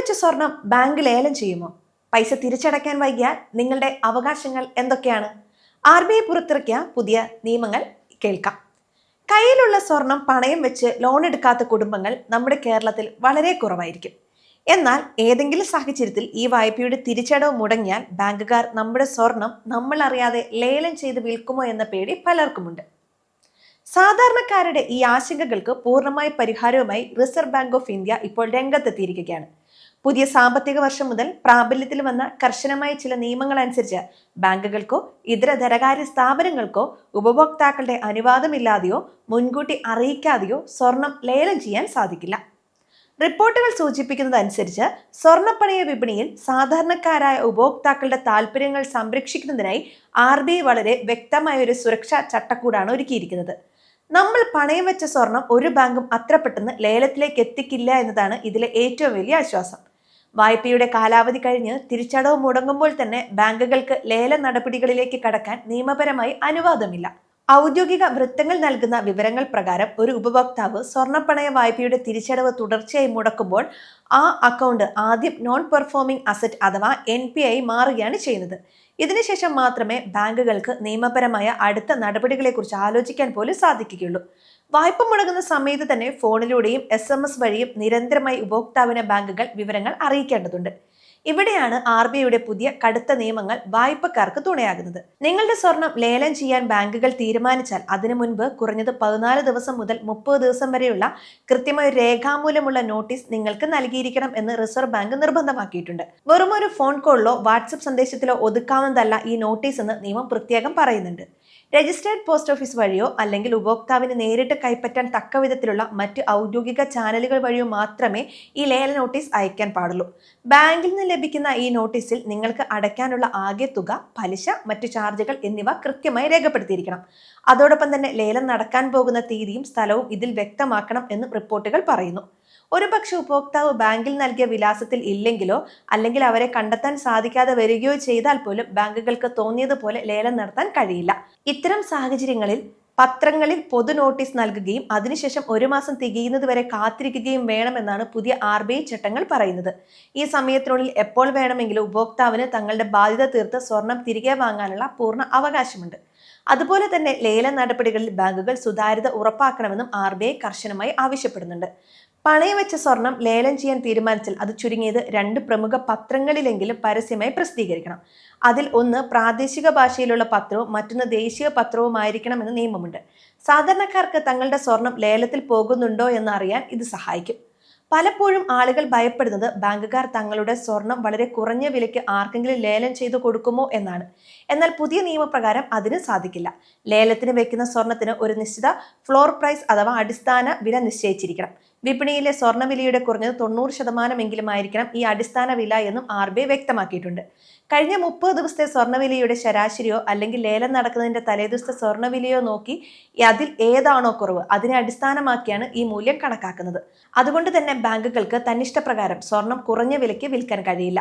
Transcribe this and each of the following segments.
വെച്ച സ്വർണം ബാങ്ക് ലേലം ചെയ്യുമോ? പൈസ തിരിച്ചടയ്ക്കാൻ വൈകിയാൽ നിങ്ങളുടെ അവകാശങ്ങൾ എന്തൊക്കെയാണ്? RBI പുറത്തിറക്കിയ പുതിയ നിയമങ്ങൾ കേൾക്കാം. കയ്യിലുള്ള സ്വർണം പണയം വെച്ച് ലോൺ എടുക്കാത്ത കുടുംബങ്ങൾ നമ്മുടെ കേരളത്തിൽ വളരെ കുറവായിരിക്കും. എന്നാൽ ഏതെങ്കിലും സാഹചര്യത്തിൽ ഈ വായ്പയുടെ തിരിച്ചടവ് മുടങ്ങിയാൽ ബാങ്കുകാർ നമ്മുടെ സ്വർണം നമ്മൾ അറിയാതെ ലേലം ചെയ്ത് വിൽക്കുമോ എന്ന പേടി പലർക്കുമുണ്ട്. സാധാരണക്കാരുടെ ഈ ആശങ്കകൾക്ക് പൂർണ്ണമായ പരിഹാരവുമായി റിസർവ് ബാങ്ക് ഓഫ് ഇന്ത്യ ഇപ്പോൾ രംഗത്തെത്തിയിരിക്കുകയാണ്. പുതിയ സാമ്പത്തിക വർഷം മുതൽ പ്രാബല്യത്തിൽ വന്ന കർശനമായ ചില നിയമങ്ങൾ അനുസരിച്ച് ബാങ്കുകൾക്കോ ഇതര ധനകാര്യ സ്ഥാപനങ്ങൾക്കോ ഉപഭോക്താക്കളുടെ അനുവാദമില്ലാതെയോ മുൻകൂട്ടി അറിയിക്കാതെയോ സ്വർണം ലേലം ചെയ്യാൻ സാധിക്കില്ല. റിപ്പോർട്ടുകൾ സൂചിപ്പിക്കുന്നതനുസരിച്ച് സ്വർണ്ണപ്പണയ വിപണിയിൽ സാധാരണക്കാരായ ഉപഭോക്താക്കളുടെ താല്പര്യങ്ങൾ സംരക്ഷിക്കുന്നതിനായി RBI വളരെ വ്യക്തമായ ഒരു സുരക്ഷാ ചട്ടക്കൂടാണ് ഒരുക്കിയിരിക്കുന്നത്. നമ്മൾ പണയം വെച്ച സ്വർണം ഒരു ബാങ്കും അത്ര പെട്ടെന്ന് ലേലത്തിലേക്ക് എത്തിക്കില്ല എന്നതാണ് ഇതിലെ ഏറ്റവും വലിയ ആശ്വാസം. വായ്പയുടെ കാലാവധി കഴിഞ്ഞ് തിരിച്ചടവ് മുടങ്ങുമ്പോൾ തന്നെ ബാങ്കുകൾക്ക് ലേല നടപടികളിലേക്ക് കടക്കാൻ നിയമപരമായി അനുവാദമില്ല. ഔദ്യോഗിക വൃത്തങ്ങൾ നൽകുന്ന വിവരങ്ങൾ പ്രകാരം ഒരു ഉപഭോക്താവ് സ്വർണ്ണപ്പണയ വായ്പയുടെ തിരിച്ചടവ് തുടർച്ചയായി മുടക്കുമ്പോൾ ആ അക്കൗണ്ട് ആദ്യം നോൺ പെർഫോമിംഗ് അസറ്റ് അഥവാ NPA മാറുകയാണ് ചെയ്യുന്നത്. ഇതിനുശേഷം മാത്രമേ ബാങ്കുകൾക്ക് നിയമപരമായ അടുത്ത നടപടികളെക്കുറിച്ച് ആലോചിക്കാൻ പോലും സാധിക്കുകയുള്ളൂ. വായ്പ മുടങ്ങുന്ന സമയത്ത് തന്നെ ഫോണിലൂടെയും SMS വഴിയും നിരന്തരമായി ഉപഭോക്താവിനെ ബാങ്കുകൾ വിവരങ്ങൾ അറിയിക്കേണ്ടതുണ്ട്. ഇവിടെയാണ് RBIയുടെ പുതിയ കടുത്ത നിയമങ്ങൾ വായ്പക്കാർക്ക് തുണയാകുന്നത്. നിങ്ങളുടെ സ്വർണം ലേലം ചെയ്യാൻ ബാങ്കുകൾ തീരുമാനിച്ചാൽ അതിനു മുൻപ് കുറഞ്ഞത് 14 ദിവസം മുതൽ 30 ദിവസം വരെയുള്ള കൃത്യമായ രേഖാമൂലമുള്ള നോട്ടീസ് നിങ്ങൾക്ക് നൽകിയിരിക്കണം എന്ന് റിസർവ് ബാങ്ക് നിർബന്ധമാക്കിയിട്ടുണ്ട്. വെറും ഒരു ഫോൺ കോളിലോ വാട്സപ്പ് സന്ദേശത്തിലോ ഒതുക്കാവുന്നതല്ല ഈ നോട്ടീസ് എന്ന് നിയമം പ്രത്യേകം പറയുന്നുണ്ട്. രജിസ്റ്റേർഡ് പോസ്റ്റ് ഓഫീസ് വഴിയോ അല്ലെങ്കിൽ ഉപഭോക്താവിന് നേരിട്ട് കൈപ്പറ്റാൻ തക്ക വിധത്തിലുള്ള മറ്റ് ഔദ്യോഗിക ചാനലുകൾ വഴിയോ മാത്രമേ ഈ ലേല നോട്ടീസ് അയക്കാൻ പാടുള്ളൂ. ബാങ്കിൽ നിന്ന് ലഭിക്കുന്ന ഈ നോട്ടീസിൽ നിങ്ങൾക്ക് അടയ്ക്കാനുള്ള ആകെ തുക, പലിശ, മറ്റു ചാർജുകൾ എന്നിവ കൃത്യമായി രേഖപ്പെടുത്തിയിരിക്കണം. അതോടൊപ്പം തന്നെ ലേലം നടക്കാൻ പോകുന്ന തീയതിയും സ്ഥലവും ഇതിൽ വ്യക്തമാക്കണം എന്നും റിപ്പോർട്ടുകൾ പറയുന്നു. ഒരുപക്ഷെ ഉപഭോക്താവ് ബാങ്കിൽ നൽകിയ വിലാസത്തിൽ ഇല്ലെങ്കിലോ അല്ലെങ്കിൽ അവരെ കണ്ടെത്താൻ സാധിക്കാതെ വരികയോ ചെയ്താൽ പോലും ബാങ്കുകൾക്ക് തോന്നിയതുപോലെ ലേലം നടത്താൻ കഴിയില്ല. ഇത്തരം സാഹചര്യങ്ങളിൽ പത്രങ്ങളിൽ പൊതു നോട്ടീസ് നൽകുകയും അതിനുശേഷം 1 മാസം തികയുന്നത് വരെ കാത്തിരിക്കുകയും വേണമെന്നാണ് പുതിയ RBI ചട്ടങ്ങൾ പറയുന്നത്. ഈ സമയത്തിനുള്ളിൽ എപ്പോൾ വേണമെങ്കിലും ഉപഭോക്താവിന് തങ്ങളുടെ ബാധ്യത തീർത്ത് സ്വർണം തിരികെ വാങ്ങാനുള്ള പൂർണ്ണ അവകാശമുണ്ട്. അതുപോലെ തന്നെ ലേല നടപടികളിൽ ബാങ്കുകൾ സുതാര്യത ഉറപ്പാക്കണമെന്നും RBI കർശനമായി ആവശ്യപ്പെടുന്നുണ്ട്. പണയം വെച്ച സ്വർണം ലേലം ചെയ്യാൻ തീരുമാനിച്ചാൽ അത് ചുരുങ്ങിയത് 2 പ്രമുഖ പത്രങ്ങളിലെങ്കിലും പരസ്യമായി പ്രസിദ്ധീകരിക്കണം. അതിൽ ഒന്ന് പ്രാദേശിക ഭാഷയിലുള്ള പത്രവും മറ്റൊന്ന് ദേശീയ പത്രവുമായിരിക്കണമെന്ന് നിയമമുണ്ട്. സാധാരണക്കാർക്ക് തങ്ങളുടെ സ്വർണം ലേലത്തിൽ പോകുന്നുണ്ടോ എന്ന് അറിയാൻ ഇത് സഹായിക്കും. പലപ്പോഴും ആളുകൾ ഭയപ്പെടുന്നത് ബാങ്കുകാർ തങ്ങളുടെ സ്വർണം വളരെ കുറഞ്ഞ വിലയ്ക്ക് ആർക്കെങ്കിലും ലേലം ചെയ്തു കൊടുക്കുമോ എന്നാണ്. എന്നാൽ പുതിയ നിയമപ്രകാരം അതിന് സാധിക്കില്ല. ലേലത്തിന് വെക്കുന്ന സ്വർണത്തിന് ഒരു നിശ്ചിത ഫ്ലോർ പ്രൈസ് അഥവാ അടിസ്ഥാന വില നിശ്ചയിച്ചിരിക്കണം. വിപണിയിലെ സ്വർണ്ണവിലയുടെ കുറഞ്ഞത് 90% ആയിരിക്കണം ഈ അടിസ്ഥാന വില എന്നും RBI വ്യക്തമാക്കിയിട്ടുണ്ട്. കഴിഞ്ഞ 30 ദിവസത്തെ സ്വർണ്ണവിലയുടെ ശരാശരിയോ അല്ലെങ്കിൽ ലേലം നടക്കുന്നതിന്റെ തലേദിവസത്തെ സ്വർണ്ണവിലയോ നോക്കി അതിൽ ഏതാണോ കുറവ് അതിനെ അടിസ്ഥാനമാക്കിയാണ് ഈ മൂല്യം കണക്കാക്കുന്നത്. അതുകൊണ്ട് തന്നെ ബാങ്കുകൾക്ക് തന്നിഷ്ടപ്രകാരം സ്വർണം കുറഞ്ഞ വിലയ്ക്ക് വിൽക്കാൻ കഴിയില്ല.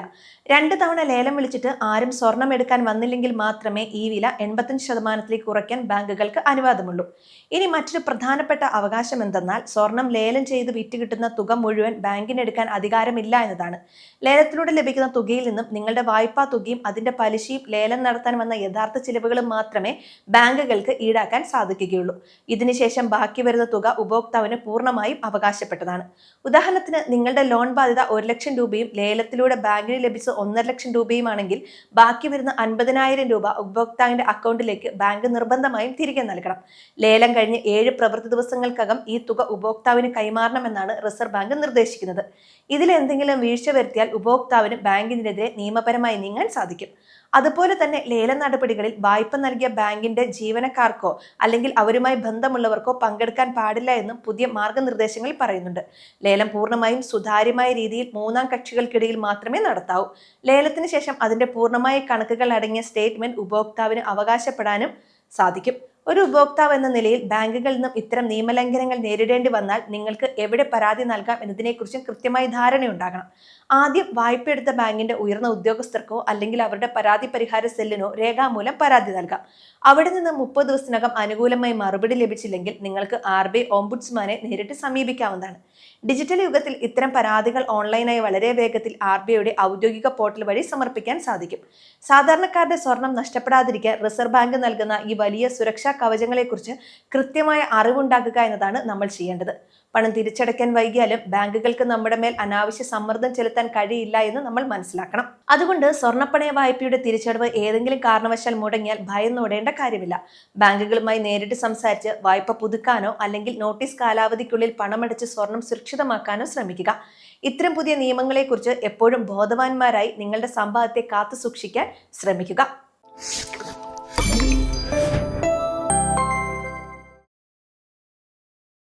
2 തവണ ലേലം വിളിച്ചിട്ട് ആരും സ്വർണം എടുക്കാൻ വന്നില്ലെങ്കിൽ മാത്രമേ ഈ വില 85% കുറയ്ക്കാൻ ബാങ്കുകൾക്ക് അനുവാദമുള്ളൂ. ഇനി മറ്റൊരു പ്രധാനപ്പെട്ട അവകാശം എന്തെന്നാൽ സ്വർണം ലേലം ചെയ്ത് വിറ്റുകിട്ടുന്ന തുക മുഴുവൻ ബാങ്കിന് എടുക്കാൻ അധികാരമില്ല എന്നതാണ്. ലേലത്തിലൂടെ ലഭിക്കുന്ന തുകയിൽ നിന്നും നിങ്ങളുടെ വായ്പാ തുകയും അതിന്റെ പലിശയും ലേലം നടത്താൻ വന്ന യഥാർത്ഥ ചിലവുകളും മാത്രമേ ബാങ്കുകൾക്ക് ഈടാക്കാൻ സാധിക്കുകയുള്ളൂ. ഇതിനുശേഷം ബാക്കി വരുന്ന തുക ഉപഭോക്താവിന് പൂർണ്ണമായും അവകാശപ്പെട്ടതാണ്. ഉദാഹരണത്തിന് നിങ്ങളുടെ ലോൺ ബാധ്യത 1 ലക്ഷം രൂപയും ലേലത്തിലൂടെ ബാങ്കിന് ലഭിച്ച 1.5 ലക്ഷം രൂപയുമാണെങ്കിൽ ബാക്കി വരുന്ന 50,000 രൂപ ഉപഭോക്താവിന്റെ അക്കൗണ്ടിലേക്ക് ബാങ്ക് നിർബന്ധമായും തിരികെ നൽകണം. ലേലം കഴിഞ്ഞ് 7 പ്രവൃത്തി ദിവസങ്ങൾക്കകം ഈ തുക ഉപഭോക്താവിന് കൈമാറണമെന്നാണ് റിസർവ് ബാങ്ക് നിർദ്ദേശിക്കുന്നത്. ഇതിൽ എന്തെങ്കിലും വീഴ്ച വരുത്തിയാൽ ഉപഭോക്താവിന് ബാങ്കിനെതിരെ നിയമപരമായി നീങ്ങാൻ സാധിക്കും. അതുപോലെ തന്നെ ലേല നടപടികളിൽ വായ്പ നൽകിയ ബാങ്കിന്റെ ജീവനക്കാർക്കോ അല്ലെങ്കിൽ അവരുമായി ബന്ധമുള്ളവർക്കോ പങ്കെടുക്കാൻ പാടില്ല എന്നും പുതിയ മാർഗനിർദ്ദേശങ്ങളിൽ പറയുന്നുണ്ട്. ലേലം പൂർണ്ണമായും സുതാര്യമായ രീതിയിൽ 3 കക്ഷികൾക്കിടയിൽ മാത്രമേ നടത്താവൂ. ലേലത്തിന് ശേഷം അതിന്റെ പൂർണ്ണമായ കണക്കുകൾ അടങ്ങിയ സ്റ്റേറ്റ്മെന്റ് ഉപഭോക്താവിന് അവകാശപ്പെടാനും സാധിക്കും. ഒരു ഉപഭോക്താവ് എന്ന നിലയിൽ ബാങ്കുകളിൽ നിന്നും ഇത്തരം നിയമലംഘനങ്ങൾ നേരിടേണ്ടി വന്നാൽ നിങ്ങൾക്ക് എവിടെ പരാതി നൽകാം എന്നതിനെക്കുറിച്ചും കൃത്യമായി ധാരണയുണ്ടാകണം. ആദ്യം വായ്പ എടുത്ത ബാങ്കിന്റെ ഉയർന്ന ഉദ്യോഗസ്ഥർക്കോ അല്ലെങ്കിൽ അവരുടെ പരാതി പരിഹാര സെല്ലിനോ രേഖാമൂലം പരാതി നൽകാം. അവിടെ നിന്ന് 30 ദിവസത്തിനകം അനുകൂലമായി മറുപടി ലഭിച്ചില്ലെങ്കിൽ നിങ്ങൾക്ക് RBI ഓംബുഡ്സ്മാനെ നേരിട്ട് സമീപിക്കാവുന്നതാണ്. ഡിജിറ്റൽ യുഗത്തിൽ ഇത്തരം പരാതികൾ ഓൺലൈനായി വളരെ വേഗത്തിൽ RBIയുടെ ഔദ്യോഗിക പോർട്ടൽ വഴി സമർപ്പിക്കാൻ സാധിക്കും. സാധാരണക്കാരുടെ സ്വർണം നഷ്ടപ്പെടാതിരിക്കാൻ റിസർവ് ബാങ്ക് നൽകുന്ന ഈ വലിയ സുരക്ഷാ കവചങ്ങളെക്കുറിച്ച് കൃത്യമായ അറിവുണ്ടാക്കുക എന്നതാണ് നമ്മൾ ചെയ്യേണ്ടത്. പണം തിരിച്ചടയ്ക്കാൻ വൈകിയാലും ബാങ്കുകൾക്ക് നമ്മുടെ മേൽ അനാവശ്യ സമ്മർദ്ദം ചെലുത്താൻ കഴിയില്ല എന്ന് നമ്മൾ മനസ്സിലാക്കണം. അതുകൊണ്ട് സ്വർണ്ണപ്പണയ വായ്പയുടെ തിരിച്ചടവ് ഏതെങ്കിലും കാരണവശാൽ മുടങ്ങിയാൽ ഭയന്നോടേണ്ട കാര്യമില്ല. ബാങ്കുകളുമായി നേരിട്ട് സംസാരിച്ച് വായ്പ പുതുക്കാനോ അല്ലെങ്കിൽ നോട്ടീസ് കാലാവധിക്കുള്ളിൽ പണമടച്ച് സ്വർണം സുരക്ഷിതമാക്കാനോ ശ്രമിക്കുക. ഇത്തരം പുതിയ നിയമങ്ങളെക്കുറിച്ച് എപ്പോഴും ബോധവാന്മാരായി നിങ്ങളുടെ സമ്പാദ്യത്തെ കാത്തു സൂക്ഷിക്കാൻ ശ്രമിക്കുക.